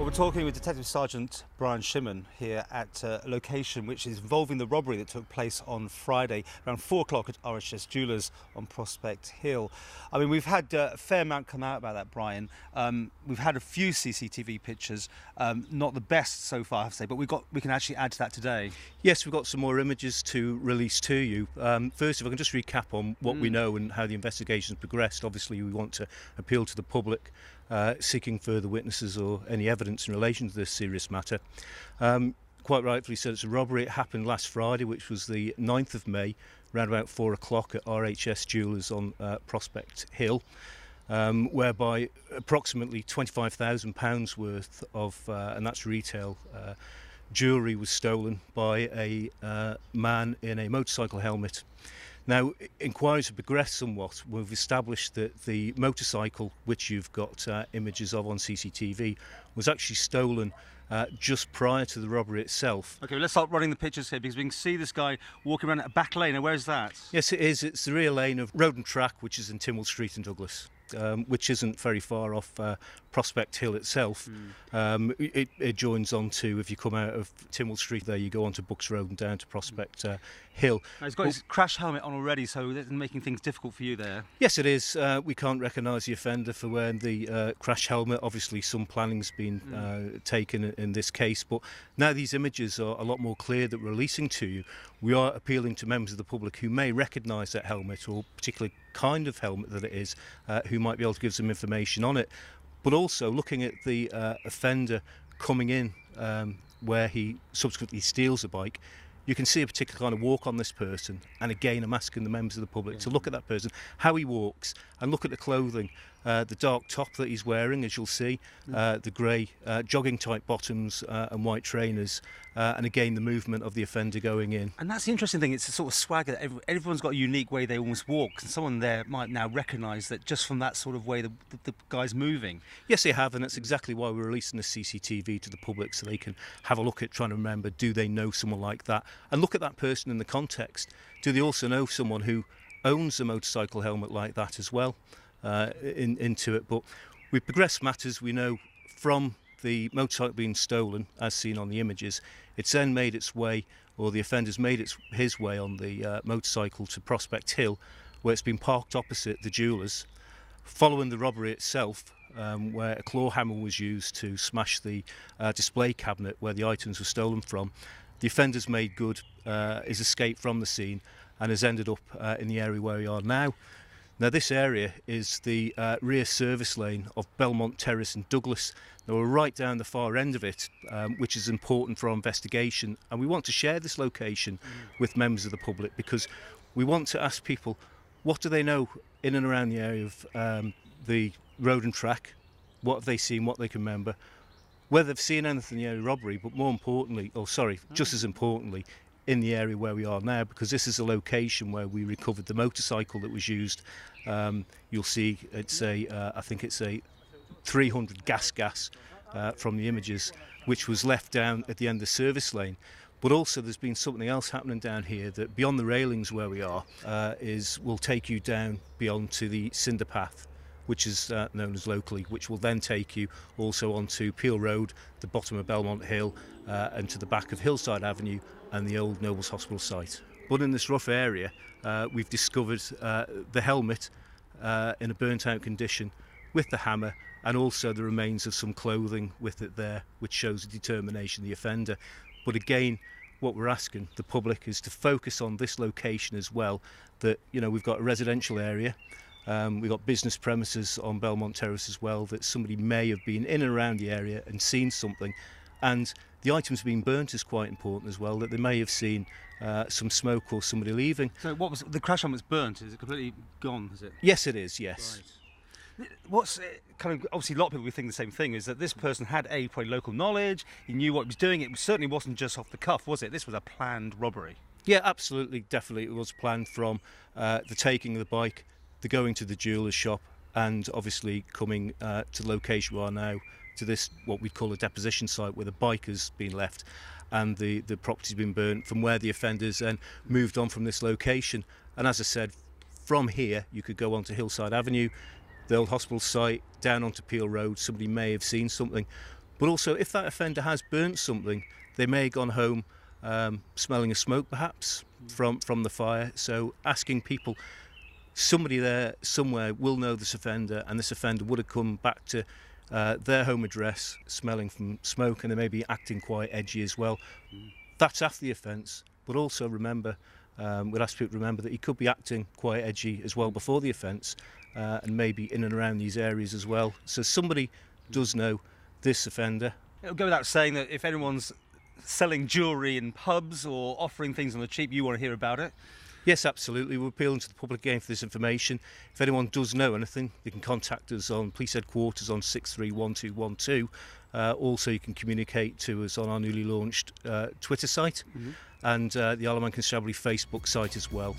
Well, we're talking with Detective Sergeant Brian Shimon here at a location which is involving the robbery that took place on Friday around 4 o'clock at RHS Jewellers on Prospect Hill. I mean, we've had a fair amount come out about that, Brian. We've had a few CCTV pictures, not the best so far, I have to say, but we can actually add to that today. Yes, we've got some more images to release to you. First, if I can just recap on what we know and how the investigation's progressed. Obviously, we want to appeal to the public seeking further witnesses or any evidence in relation to this serious matter. Quite rightfully said, it's a robbery. It happened last Friday, which was the 9th of May, around about 4 o'clock at RHS Jewellers on Prospect Hill, whereby approximately £25,000 worth of, and that's retail, jewellery was stolen by a man in a motorcycle helmet. Now, inquiries have progressed somewhat. We've established that the motorcycle, which you've got images of on CCTV, was actually stolen just prior to the robbery itself. OK, let's start running the pictures here because we can see this guy walking around a back lane. Now, where's that? Yes, it is. It's the rear lane of Road and Track, which is in Tynwald Street in Douglas. Which isn't very far off Prospect Hill itself. It joins on to, if you come out of Tynwald Street there, you go onto Bucks Road and down to Prospect Hill. Now, he's got his crash helmet on already, so that's making things difficult for you there. Yes, it is. We can't recognise the offender for wearing the crash helmet. Obviously, some planning's been taken in this case, but now these images are a lot more clear that we're releasing to you. We are appealing to members of the public who may recognise that helmet or particular kind of helmet that it is, who might be able to give some information on it, but also looking at the offender coming in where he subsequently steals a bike. You can see a particular kind of walk on this person, and again I'm asking the members of the public to look at that person, how he walks, and look at the clothing, the dark top that he's wearing, as you'll see, the grey jogging type bottoms and white trainers, and again the movement of the offender going in. And that's the interesting thing, it's a sort of swagger. Everyone's got a unique way they almost walk, and someone there might now recognise that just from that sort of way the guy's moving. Yes, they have, and that's exactly why we're releasing the CCTV to the public, so they can have a look at trying to remember, do they know someone like that, and look at that person in the context. Do they also know someone who owns a motorcycle helmet like that as well into it? But we've progressed matters. We know from the motorcycle being stolen, as seen on the images, it's then made its way, or the offender's made his way on the motorcycle to Prospect Hill, where it's been parked opposite the jewellers. Following the robbery itself, where a claw hammer was used to smash the display cabinet where the items were stolen from, the offender's made good his escape from the scene and has ended up in the area where we are now. Now, this area is the rear service lane of Belmont Terrace in Douglas. Now, we're right down the far end of it, which is important for our investigation, and we want to share this location with members of the public because we want to ask people, what do they know in and around the area of the Road and Track? What have they seen, what they can remember? Whether they've seen anything in the area of robbery, but more importantly, just as importantly, in the area where we are now, because this is a location where we recovered the motorcycle that was used. You'll see it's I think it's a 300 gas from the images, which was left down at the end of the service lane. But also there's been something else happening down here that beyond the railings where we are will take you down beyond to the cinder path, which is known as locally, which will then take you also onto Peel Road, the bottom of Belmont Hill, and to the back of Hillside Avenue and the old Nobles Hospital site. But in this rough area, we've discovered the helmet in a burnt-out condition with the hammer, and also the remains of some clothing with it there, which shows the determination of the offender. But again, what we're asking the public is to focus on this location as well, that, you know, we've got a residential area, we've got business premises on Belmont Terrace as well, that somebody may have been in and around the area and seen something, and the items being burnt is quite important as well, that they may have seen some smoke or somebody leaving. So what was the crash helmet's burnt? Is it completely gone, is it? Yes, it is, yes. Right. What's kind of, obviously a lot of people think the same thing, is that this person had probably local knowledge, he knew what he was doing, it certainly wasn't just off the cuff, was it? This was a planned robbery. Yeah, absolutely, definitely it was planned, from the taking of the bike, the going to the jeweller's shop, and obviously coming to the location we are now, to this, what we call a deposition site, where the bike has been left and the property's been burnt, from where the offenders then moved on from this location. And as I said, from here you could go onto Hillside Avenue, the old hospital site, down onto Peel Road. Somebody may have seen something, But also, if that offender has burnt something, they may have gone home smelling of smoke, perhaps, from the fire. So asking people, somebody there somewhere will know this offender, and this offender would have come back to their home address smelling from smoke, and they may be acting quite edgy as well. That's after the offence, but also remember, we'll ask people to remember that he could be acting quite edgy as well before the offence, and maybe in and around these areas as well. So somebody does know this offender. It'll go without saying that if anyone's selling jewellery in pubs or offering things on the cheap, you want to hear about it. Yes, absolutely. We're appealing to the public again for this information. If anyone does know anything, they can contact us on police headquarters on 631212. Also, you can communicate to us on our newly launched Twitter site and the Isle of Man Constabulary Facebook site as well.